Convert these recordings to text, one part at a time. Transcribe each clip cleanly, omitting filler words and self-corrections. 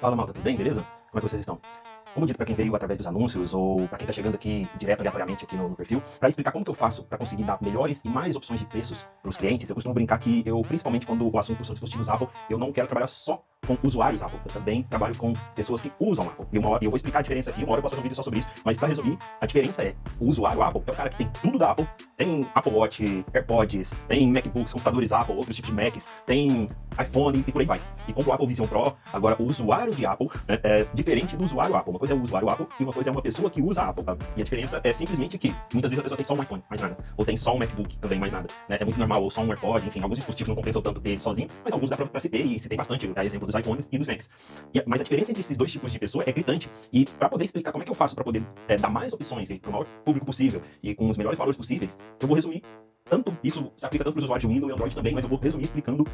Fala, malta, tudo bem? Beleza? Como é que vocês estão? Como dito para quem veio através dos anúncios ou para quem está chegando aqui direto aleatoriamente aqui no perfil, para explicar como que eu faço para conseguir dar melhores e mais opções de preços para os clientes, eu costumo brincar que eu, principalmente quando o assunto são dispositivos Apple, eu não quero trabalhar só com usuários Apple, eu também trabalho com pessoas que usam Apple. E uma hora, eu vou explicar a diferença aqui, uma hora eu posso fazer um vídeo só sobre isso, mas para resumir, a diferença é, o usuário Apple é o cara que tem tudo da Apple, tem Apple Watch, AirPods, tem MacBooks, computadores Apple, outros tipos de Macs, tem iPhone e por aí vai. E compra o Apple Vision Pro. Agora, o usuário de Apple é diferente do usuário Apple. Uma coisa é o usuário Apple e uma coisa é uma pessoa que usa a Apple. Tá? E a diferença é simplesmente que muitas vezes a pessoa tem só um iPhone, mais nada. Ou tem só um MacBook, também mais nada. Né? É muito normal, ou só um AirPod, enfim, alguns dispositivos não compensam tanto ter ele sozinho, mas alguns dá pra se ter, e se tem bastante, é exemplo dos iPhones e dos Macs. Mas a diferença entre esses dois tipos de pessoa é gritante. E para poder explicar como é que eu faço para poder dar mais opções para o maior público possível e com os melhores valores possíveis, eu vou resumir tanto, isso se aplica tanto para os usuários de Windows e Android também, mas eu vou resumir explicando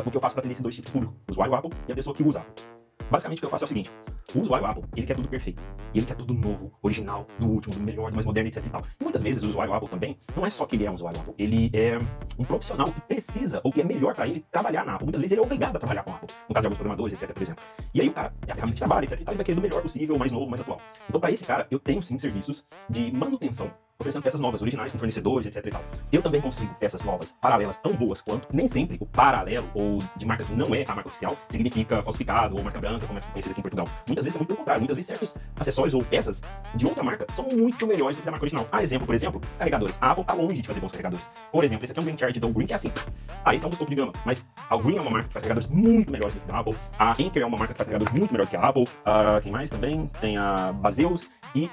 o que eu faço para atender esses dois tipos de público, o usuário Apple e a pessoa que usa Apple. Basicamente o que eu faço é o seguinte, o usuário Apple, ele quer tudo perfeito, e ele quer tudo novo, original, do último, do melhor, do mais moderno, etc e tal. E muitas vezes o usuário Apple também, não é só que ele é um usuário Apple, ele é um profissional que precisa, ou que é melhor para ele trabalhar na Apple. Muitas vezes ele é obrigado a trabalhar com a Apple, no caso de alguns programadores, etc, por exemplo. E aí o cara, é a ferramenta de trabalho, etc e tal, ele vai querer do melhor possível, mais novo, mais atual. Então para esse cara, eu tenho sim serviços de manutenção, oferecendo peças novas, originais, com fornecedores, etc e tal. Eu também consigo peças novas, paralelas, tão boas quanto. Nem sempre o paralelo, ou de marca que não é a marca oficial, significa falsificado, ou marca branca, como é conhecido aqui em Portugal. Muitas vezes é muito pelo contrário, muitas vezes certos acessórios ou peças de outra marca são muito melhores do que a marca original. Por exemplo, carregadores. A Apple tá longe de fazer bons carregadores. Por exemplo, esse aqui é um Green Charge da Green, que é assim. Esse é um dos topo de gama, mas a Green é uma marca que faz carregadores muito melhores do que a Apple. A Anker é uma marca que faz carregadores muito melhor que a Apple. Quem mais também? Tem a Baseus e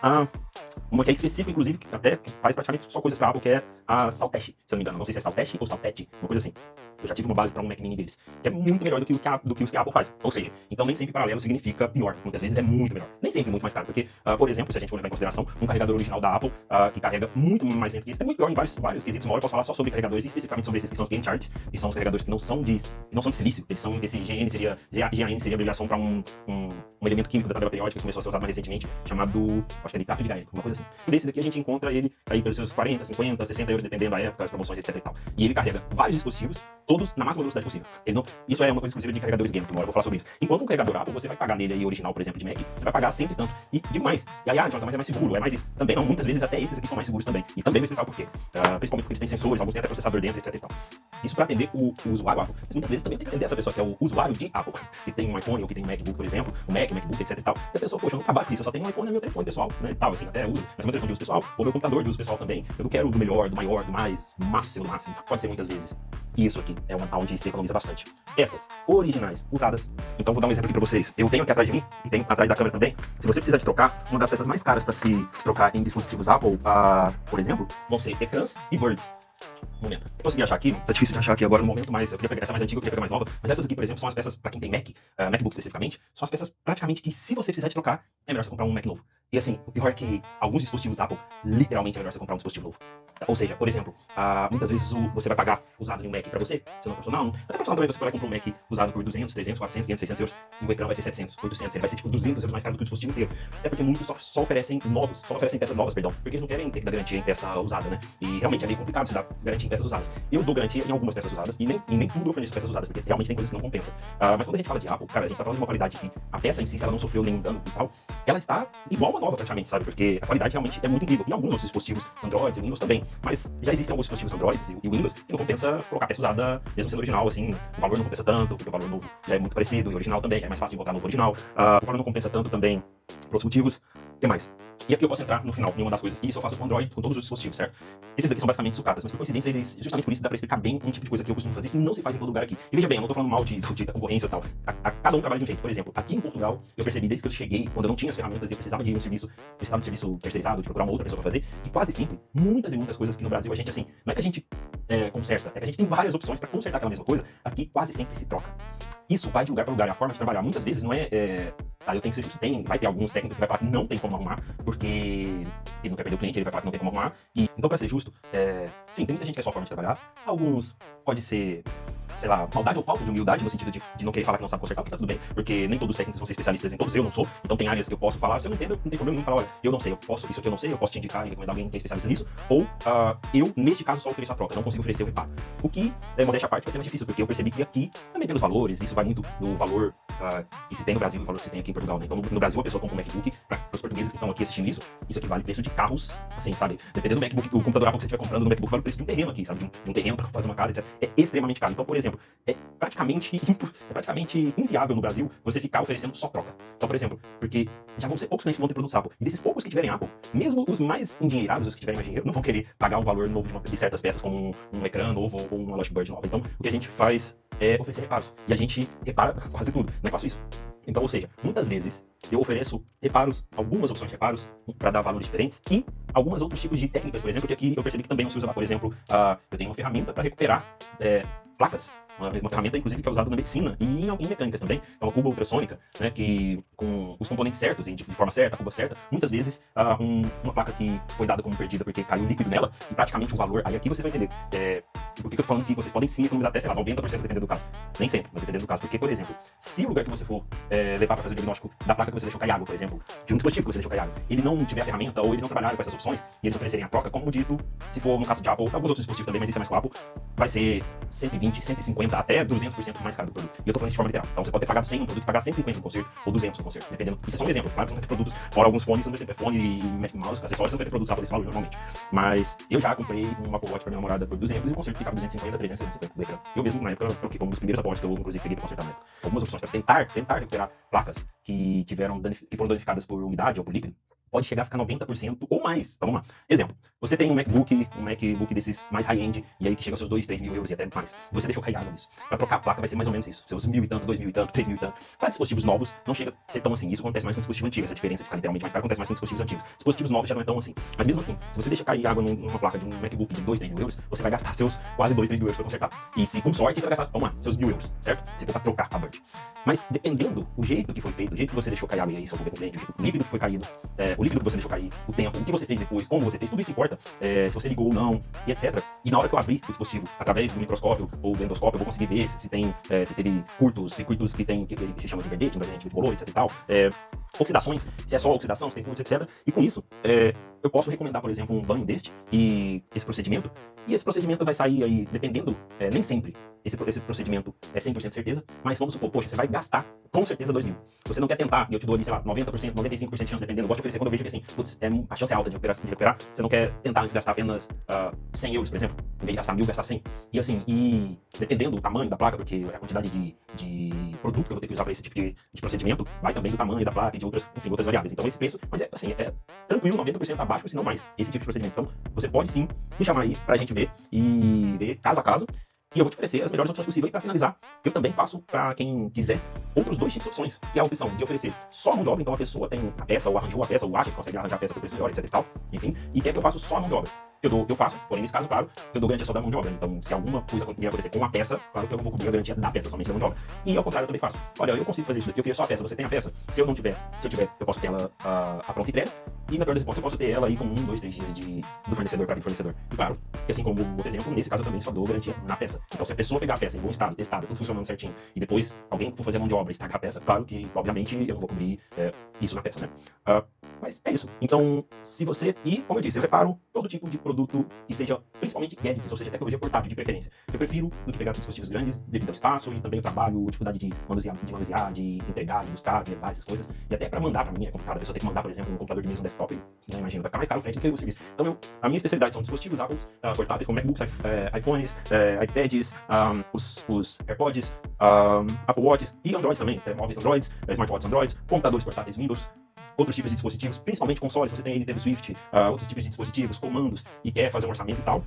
uma que é específica, inclusive, que até faz praticamente só coisas pra Apple, que é a Saltest, se eu não me engano. Não sei se é Saltest ou Saltete, uma coisa assim. Eu já tive uma base para um Mac Mini deles, que é muito melhor do que os que a Apple faz. Ou seja, então nem sempre paralelo significa pior. Muitas vezes é muito melhor. Nem sempre muito mais caro, porque, por exemplo, se a gente for levar em consideração um carregador original da Apple, que carrega muito mais lento que esse, é muito pior em vários quesitos. Uma hora eu posso falar só sobre carregadores, e especificamente sobre esses que são os Game Charge, que são os carregadores que não são de silício. Eles são, esse GAN seria abreviação para um elemento químico da tabela periódica que começou a ser usado mais recentemente, chamado, acho que é nitrato de gaênico, uma coisa assim. Desse daqui a gente encontra ele aí pelos seus 40, 50, 60 euros, dependendo da época, as promoções, etc e tal. E ele carrega vários dispositivos, todos na máxima velocidade possível. Isso é uma coisa exclusiva de carregadores game, que uma hora eu vou falar sobre isso. Enquanto um carregador Apple, você vai pagar nele aí original, por exemplo, de Mac, você vai pagar cento e tanto. E digo mais. E aí, Jonathan, mas é mais seguro, é mais isso. Também não, muitas vezes até esses aqui são mais seguros também. E também vou explicar o porquê. Principalmente porque eles têm sensores, alguns têm até processador dentro, etc e tal. Isso para atender o usuário Apple. Mas muitas vezes também tem que atender essa pessoa que é o usuário de Apple, que tem um iPhone ou que tem um MacBook, por exemplo, um MacBook, etc e tal. E a pessoa, poxa, eu não trabalho com isso, eu só tenho um iPhone, é meu telefone pessoal, né, tal, assim, até uso, mas é meu telefone de uso pessoal, ou meu computador de uso pessoal também. Eu não quero do melhor, do maior, do mais máximo, do máximo. Pode ser muitas vezes. E isso aqui é onde se economiza bastante. Essas, originais, usadas. Então vou dar um exemplo aqui pra vocês. Eu tenho aqui atrás de mim, e tenho atrás da câmera também. Se você precisar de trocar, uma das peças mais caras para se trocar em dispositivos Apple, por exemplo, vão ser ecrãs e birds. Momento. Eu consegui achar aqui, tá difícil de achar aqui agora no momento, mas eu queria pegar essa mais antiga, eu queria pegar mais nova. Mas essas aqui, por exemplo, são as peças, para quem tem Mac, MacBook especificamente, são as peças praticamente que, se você precisar de trocar, é melhor você comprar um Mac novo. E assim, o pior é que alguns dispositivos Apple, literalmente é melhor você comprar um dispositivo novo. Ou seja, por exemplo, muitas vezes você vai pagar usado em um Mac pra você, se não é profissional, até profissional também você vai comprar um Mac usado por 200, 300, 400, 500, 600 euros, e o ecrã vai ser 700, 800, ele vai ser tipo 200 euros mais caro do que o dispositivo inteiro. Até porque muitos só oferecem peças novas, perdão, porque eles não querem ter que dar garantia em peça usada, né? E realmente é meio complicado se dar garantia em peças usadas. Eu dou garantia em algumas peças usadas, e nem tudo eu forneço peças usadas, porque realmente tem coisas que não compensam. Mas quando a gente fala de Apple, cara, a gente tá falando de uma qualidade que a peça em si, se ela não sofreu nenhum dano e tal, ela está igual uma nova praticamente, sabe? Porque a qualidade realmente é muito incrível. E alguns outros dispositivos Android e Windows também, mas já existem alguns dispositivos Android e Windows que não compensa colocar peça usada, mesmo sendo original, assim, o valor não compensa tanto, porque o valor novo já é muito parecido, e original também, já é mais fácil de encontrar no original. O valor não compensa tanto também por outros motivos. O que mais? E aqui eu posso entrar no final, em uma das coisas, e isso eu faço com Android, com todos os dispositivos, certo? Esses daqui são basicamente sucatas, mas por coincidência, justamente por isso dá pra explicar bem um tipo de coisa que eu costumo fazer e não se faz em todo lugar aqui. E veja bem, eu não tô falando mal da concorrência e tal. Cada um trabalha de um jeito. Por exemplo, aqui em Portugal, eu percebi desde que eu cheguei, quando eu não tinha as ferramentas e eu precisava de serviço terceirizado, de procurar uma outra pessoa pra fazer, que quase sempre, muitas e muitas coisas aqui no Brasil, a gente, assim, não é que a gente conserta, é que a gente tem várias opções pra consertar aquela mesma coisa, aqui quase sempre se troca. Isso vai de lugar para lugar. A forma de trabalhar muitas vezes não é. Eu tenho que ser justo, vai ter alguns técnicos que vai falar que não tem como arrumar, porque ele não quer perder o cliente, ele vai falar que não tem como arrumar. Então, para ser justo, sim, tem muita gente que é só a forma de trabalhar. Alguns pode ser, sei lá, maldade ou falta de humildade, no sentido de não querer falar que não sabe consertar, porque tá tudo bem, porque nem todos os técnicos vão ser especialistas em todos, eu não sou. Então tem áreas que eu posso falar, se eu não entendo, não tem problema nenhum falar, olha, eu não sei, isso aqui eu não sei, eu posso te indicar e recomendar alguém que é especialista nisso, ou eu, neste caso, só ofereço a troca, não consigo oferecer o reparo. O que, modéstia à parte, vai ser mais difícil, porque eu percebi que aqui, também pelos valores, isso vai muito do valor que se tem no Brasil e o valor que se tem aqui em Portugal, né? Então, no Brasil, a pessoa compra um MacBook, para os portugueses que estão aqui assistindo isso equivale ao preço de carros, assim, sabe? Dependendo do MacBook, o computador Apple que você estiver comprando, no MacBook vale o preço de um terreno aqui, sabe? De um terreno para fazer uma casa, etc. É extremamente caro. Então, por exemplo, é praticamente inviável no Brasil você ficar oferecendo só troca. Então, por exemplo, porque já vão ser poucos clientes que vão ter produtos Apple. E desses poucos que tiverem Apple, mesmo os mais endinheirados, os que tiverem mais dinheiro, não vão querer pagar um valor novo de certas peças, como um ecrã novo ou uma Logic Bird nova. Então, o que a gente faz é oferecer reparos. E a gente repara quase tudo. Não é fácil isso. Então, ou seja, muitas vezes eu ofereço reparos, algumas opções de reparos, para dar valores diferentes e alguns outros tipos de técnicas, por exemplo, que aqui eu percebi que também não se usa lá. Por exemplo, eu tenho uma ferramenta para recuperar placas. Uma ferramenta, inclusive, que é usada na medicina e em mecânicas também. É uma cuba ultrassônica, né, que com os componentes certos e de forma certa, a cuba certa, muitas vezes uma placa que foi dada como perdida porque caiu líquido nela e praticamente o valor, aí aqui você vai entender por que eu tô falando que vocês podem sim economizar até, sei lá, 90% dependendo do caso. Nem sempre, mas dependendo do caso. Porque, por exemplo, se o lugar que você for levar para fazer o diagnóstico da placa que você deixou cair água, por exemplo, de um dispositivo que você deixou cair água, ele não tiver a ferramenta ou eles não trabalharem com essas opções e eles oferecerem a troca, como dito, se for no caso de Apple, alguns outros dispositivos também, mas isso é mais com a Apple, vai ser 120, 150, até 200% mais caro do produto. E eu tô falando de forma literal. Então você pode ter pagado 100 no produto e pagar 150 no conserto, ou 200 no conserto, dependendo. Isso é só um exemplo. Claro que você não vai ter produtos, fora alguns fones, você não vai ter fone e Magic Mouse, acessórios, você não vai ter produtos Apple desse valor normalmente. Mas eu já comprei um Apple Watch pra minha namorada por 200 e o conserto ficava 250, 350 do ecrã. Eu mesmo, na época, troquei como um dos primeiros Apple Watch que eu, inclusive, peguei pra consertar na época. Algumas opções pra tentar recuperar placas que foram danificadas por umidade ou por líquido, pode chegar a ficar 90% ou mais. Então, vamos lá. Exemplo, você tem um MacBook desses mais high-end, e aí que chega aos seus 2, 3 mil euros e até mais. Você deixou cair água nisso. Para trocar a placa vai ser mais ou menos isso. Seus 1.000 e tanto, 2.000 e tanto, 3.000 e tanto. Para dispositivos novos, não chega a ser tão assim. Isso acontece mais com dispositivo antigo. Essa diferença de ficar literalmente mais caro acontece mais com dispositivos antigos. Dispositivos novos já não é tão assim. Mas mesmo assim, se você deixa cair água numa placa de um MacBook de 2, 3 mil euros, você vai gastar seus quase 2, 3 mil euros para consertar. E se com sorte, você vai gastar, vamos lá, seus 1.000 euros, certo? Se for para trocar a Bird. Mas dependendo do jeito que foi feito, o jeito que você deixou cair água, e aí só compreende, o líquido que foi caído, o líquido que você deixou cair, o tempo, o que você fez depois, como você fez, tudo isso importa, se você ligou ou não, e etc. E na hora que eu abrir o dispositivo, através do microscópio ou do endoscópio, eu vou conseguir ver se teve circuitos que se chama de verdete, de bolor, etc e tal, oxidações, se é só oxidação, se tem fluidos, etc. E com isso, eu posso recomendar, por exemplo, um banho deste e esse procedimento vai sair aí, dependendo, nem sempre esse procedimento é 100% certeza, mas vamos supor, poxa, você vai gastar com certeza 2.000. Você não quer tentar, e eu te dou ali, sei lá, 90%, 95% de chance, dependendo, eu gosto de oferecer quando eu vejo que assim, putz, a chance é alta de recuperar, você não quer tentar antes de gastar apenas 100 euros, por exemplo, em vez de gastar 1.000, gastar 100. E assim, dependendo do tamanho da placa, porque a quantidade de produto que eu vou ter que usar para esse tipo de procedimento vai também do tamanho da placa e de outras variáveis. Então esse preço, mas é tranquilo, 90% abaixo, se não mais, esse tipo de procedimento. Então você pode sim me chamar aí pra gente ver e ver caso a caso. E eu vou te oferecer as melhores opções possíveis. E para finalizar, eu também faço para quem quiser outros dois tipos de opções, que é a opção de oferecer só a mão de obra, então a pessoa tem a peça, ou arranjou a peça, ou acha que consegue arranjar a peça por preço melhor, etc e tal, enfim, e quer que eu faça só a mão de obra. Eu faço, porém nesse caso, claro, eu dou garantia só da mão de obra. Então, se alguma coisa acontecer com a peça, claro que eu não vou cobrir a garantia da peça, somente da mão de obra. E ao contrário, eu também faço. Olha, eu consigo fazer isso daqui, eu queria só a peça, você tem a peça. Se eu tiver, eu posso ter ela a pronta entrega. E na pior das hipóteses, eu posso ter ela aí com 1, 2, 3 dias do fornecedor para fornecedor. E claro, que assim como outro exemplo, nesse caso eu também só dou garantia na peça. Então, se a pessoa pegar a peça em bom estado, testada, tudo funcionando certinho, e depois alguém for fazer a mão de obra e estragar a peça, claro que, obviamente, eu não vou cobrir isso na peça, né? Mas é isso. Então, se você... E, como eu disse, eu preparo todo tipo de produto que seja, principalmente gadgets, ou seja, tecnologia portátil de preferência. Eu prefiro do que pegar dispositivos grandes devido ao espaço e também o trabalho, a dificuldade de manusear, de entregar, de buscar, de levar essas coisas. E até para mandar para mim é complicado. A pessoa tem que mandar, por exemplo, um computador de mesa, um desktop, né, imagina, vai ficar mais caro o frete do que o serviço. Então, a minha especialidade são dispositivos Apple, portáteis como MacBooks, iPhones, iPads, os AirPods, Apple Watches e Androids também, móveis Androids, smartwatches Androids, computadores portáteis Windows, outros tipos de dispositivos, principalmente consoles, você tem aí Nintendo Swift, outros tipos de dispositivos, comandos, e quer fazer um orçamento e tal.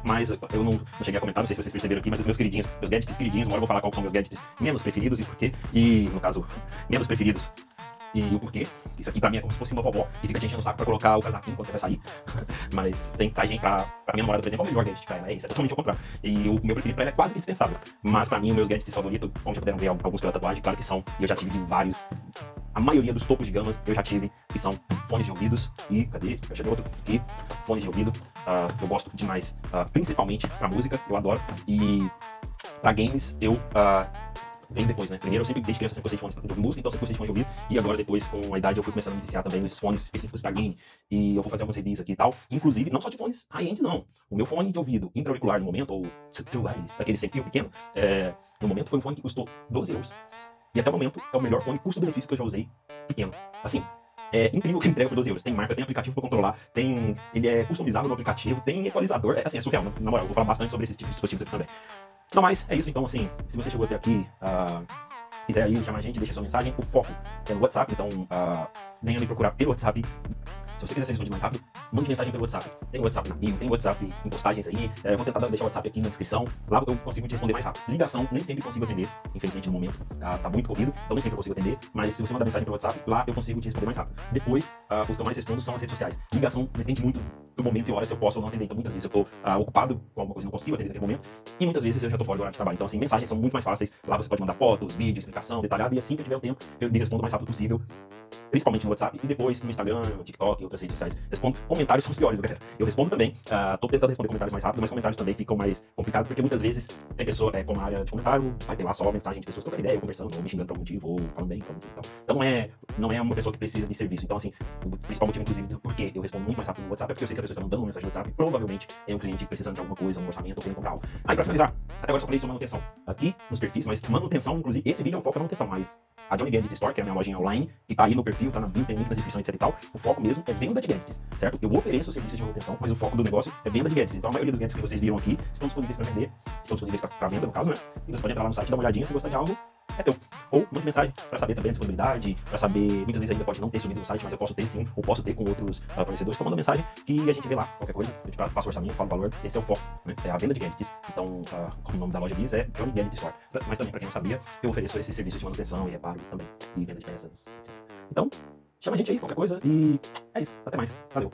Mas eu não cheguei a comentar, não sei se vocês perceberam aqui, mas os meus gadgets queridinhos, uma hora eu vou falar quais são meus gadgets menos preferidos e por quê, e no caso, menos preferidos. E o porquê, isso aqui pra mim é como se fosse uma vovó que fica te enchendo o saco pra colocar o casaquinho quando você vai sair. Mas tem gente pra minha namorada, por exemplo, é o melhor gadget pra ela, é totalmente ao contrário. E o meu preferido pra ela é quase que dispensável. Mas pra mim, os meus gadgets favoritos, como já puderam ver alguns pela tatuagem, claro que são, e eu já tive de vários. A maioria dos topos de gamas eu já tive, que são fones de ouvidos e, cadê? Vai chegar outro aqui, fones de ouvido. Eu gosto demais, principalmente pra música, eu adoro. E pra games, eu... Vem depois, né? Primeiro, eu sempre, desde criança, sempre gostei de fones de ouvir música, então sempre gostei de fones de ouvir. E agora, depois, com a idade, eu fui começando a me viciar também nos fones específicos pra game. E eu vou fazer alguns reviews aqui e tal. Inclusive, não só de fones high-end, não. O meu fone de ouvido intra-auricular no momento, ou daquele sem fio pequeno, no momento foi um fone que custou 12 euros. E até o momento é o melhor fone custo-benefício que eu já usei, pequeno. Assim, é incrível que entrega por 12 euros. Tem marca, tem aplicativo pra controlar, ele é customizável no aplicativo, tem equalizador. É surreal, na moral. Eu vou falar bastante sobre esses tipos de dispositivos aqui também. Não mais, é isso. Então, assim, se você chegou até aqui, quiser aí chamar a gente, deixa sua mensagem. O foco é no WhatsApp, então venha me procurar pelo WhatsApp. Se você quiser ser respondido mais rápido, mande mensagem pelo WhatsApp. Tem o WhatsApp na bio, tem o WhatsApp em postagens aí. Eu vou tentar deixar o WhatsApp aqui na descrição. Lá eu consigo te responder mais rápido. Ligação, nem sempre consigo atender. Infelizmente, no momento, tá muito corrido, então nem sempre eu consigo atender. Mas se você mandar mensagem pelo WhatsApp, lá eu consigo te responder mais rápido. Depois, os que eu mais respondo são as redes sociais. Ligação depende muito do momento e hora se eu posso ou não atender. Então, muitas vezes eu tô ocupado com alguma coisa, não consigo atender naquele momento. E muitas vezes eu já tô fora do horário de trabalho. Então, assim, mensagens são muito mais fáceis. Lá você pode mandar fotos, vídeos, explicação detalhada. E assim que eu tiver o tempo, eu lhe respondo o mais rápido possível. Principalmente no WhatsApp e depois no Instagram, no TikTok e outras redes sociais. Respondo. Comentários são os piores, galera. Eu respondo também. Tô tentando responder comentários mais rápido, mas comentários também ficam mais complicados, porque muitas vezes tem pessoa com a área de comentário, vai ter lá só mensagem de pessoas trocando ideia, conversando, ou me xingando por algum motivo, ou falando bem, falando tal. Então não é uma pessoa que precisa de serviço. Então, assim, o principal motivo, inclusive, do porquê eu respondo muito mais rápido no WhatsApp é porque eu sei que a pessoa está mandando uma mensagem no WhatsApp, provavelmente é um cliente precisando de alguma coisa, um orçamento, ou querendo comprar algo. Aí, pra finalizar, até agora eu só falei sobre manutenção aqui nos perfis, mas manutenção, inclusive, esse vídeo é um foco na manutenção, mas a Johnny Gadget Store, que é a minha lojinha online, que tá aí no perfil, tá na bio, tem link na descrição, etc e tal, o foco mesmo é venda de gadgets, certo? Eu ofereço serviços de manutenção, mas o foco do negócio é venda de gadgets. Então a maioria dos gadgets que vocês viram aqui estão disponíveis para vender, estão disponíveis para venda, no caso, né? E você pode entrar lá no site e dar uma olhadinha, se gostar de algo, é teu. Ou mande mensagem para saber também a disponibilidade, para saber, muitas vezes ainda pode não ter subido no site, mas eu posso ter sim, ou posso ter com outros fornecedores. Então manda mensagem que a gente vê lá, qualquer coisa, a gente passa o orçamento, fala o valor, esse é o foco, né? É a venda de gadgets. Então, como o nome da loja diz, é Johnny Gadget Store. Mas também, para quem não sabia, eu ofereço esses serviços de manutenção e reparo também, e venda de peças, etc. Então, chama a gente aí, qualquer coisa, e é isso. Até mais. Valeu.